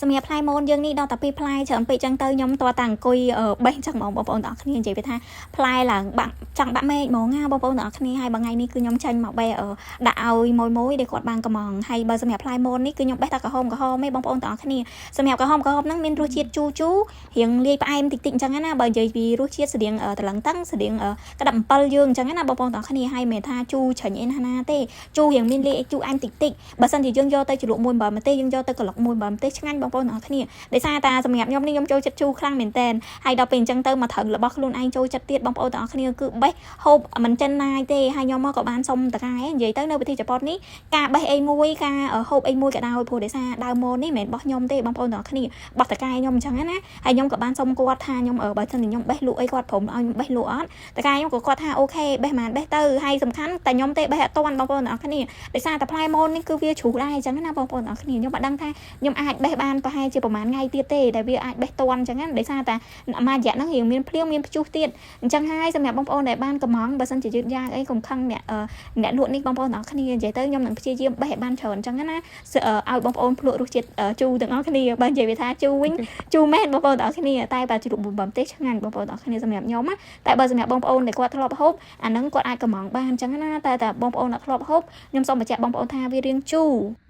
សម្រាប់ផ្លែមនយើងនេះដល់តែពីផ្លែច្រើនពេកចឹងទៅខ្ញុំតតាំងអង្គុយបេះចឹងហ្មងបងប្អូនទាំងអស់គ្នានិយាយថាផ្លែឡើងបាក់ចង់បាក់មេឃហ្មងណាបងប្អូនទាំងអស់គ្នាហើយមួយថ្ងៃនេះគឺខ្ញុំចាញ់មកបេះដាក់ឲ្យមួយដែលគាត់បានកំងហើយបើសម្រាប់ផ្លែមននេះគឺខ្ញុំបេះតែក្រហមទេបងប្អូនទាំងអស់គ្នាសម្រាប់ក្រហមហ្នឹងមានរសជាតិជូររៀងលាយផ្អែមតិចអញ្ចឹងណាបើនិយាយពីរសជាតិស្តៀងត្រឡឹងតឹងស្តៀងក្តាប់អំពិលយើងអញ្ចឹងណាបងប្អូនទាំងអស់គ្នាហើយមិនថាជូរច្រាញ់អីណាទេជូររៀងមានលាយជូរអែមតិចបើសិនជាយើងយកទៅជ្រលក់មួយបើម្ទេសយើងយកទៅក្លុកមួយបើម្ទេសឆ្ងាញ់បងប្អូនទាំងអស់គ្នាដោយសារតែសម្រាប់ខ្ញុំនេះខ្ញុំចូលចិត្តជូរខ្លាំងមែនតើហើយដល់ពេលអញ្ចឹងទៅមកត្រូវរបស់ខ្លួនឯងចូលចិត្តទៀតបងប្អូនទាំងអស់គ្នាគឺបេះហូបមិនចិនណាយទេហើយខ្ញុំមកក៏បានសុំតកែនិយាយទៅនៅប្រទេសជប៉ុននេះការបេះអីមួយការហូបអីមួយក៏ដោយព្រោះដោយសារដើមមននេះមិនមែនបោះខ្ញុំទេបងប្អូនទាំងអស់គ្នាបោះតកែខ្ញុំអញ្ចឹងណាហើយខ្ញុំក៏បានសុំគាត់ថាខ្ញុំបើសិនជាខ្ញុំបេះលក់អីគាត់ព្រមឲ្យបេះលក់អត់តកែខ្ញុំក៏គាត់ថាអូខេបេះបានបេះទៅហើយសំខាន់តែខ្ញុំទេបេះអត់ទាន់បងប្អូនទាំងអស់គ្នាដោយសារតែផ្លែមននេះគឺវាជ្រុះដែរអញ្ចឹងណាបងប្អូនទាំងអស់គ្នាខ្ញុំមិនដឹងថាខ្ញុំអាចបេះបានប្រហែលជាប្រហែលថ្ងៃទៀតទេដែលវាអាចបេះទាន់អញ្ចឹងណាដោយសារតែមួយរយៈហ្នឹងរៀងមានភ្លៀងមានព្យុះទៀតអញ្ចឹងហើយសម្រាប់បងប្អូនដែលបានកំងបើសិនជាយឺតយ៉ាវអីកុំខឹងអ្នកលក់នេះបងប្អូនទាំងអស់គ្នានិយាយទៅខ្ញុំនឹងព្យាយាមបេះឲ្យបានច្រើនអញ្ចឹងណាឲ្យបងប្អូនភ្លក់រសជាតិជូរទាំងអស់គ្នាបើនិយាយវាថាជូរវិញជូរមែនបងប្អូនទាំងអស់គ្នាតែបើជ្រូកបំទេឆ្ងាញ់បងប្អូនទាំងអស់គ្នាសម្រាប់ខ្ញុំណាតែបើសម្រាប់បងប្អូនដែលគាត់ធ្លាប់ហូបអាហ្នឹងគាត់អាចកំងបានអញ្ចឹងណាតែបងប្អូនដែលធ្លាប់ហូបខ្ញុំសូមបញ្ជាក់បងប្អូនថាវារៀងជូរ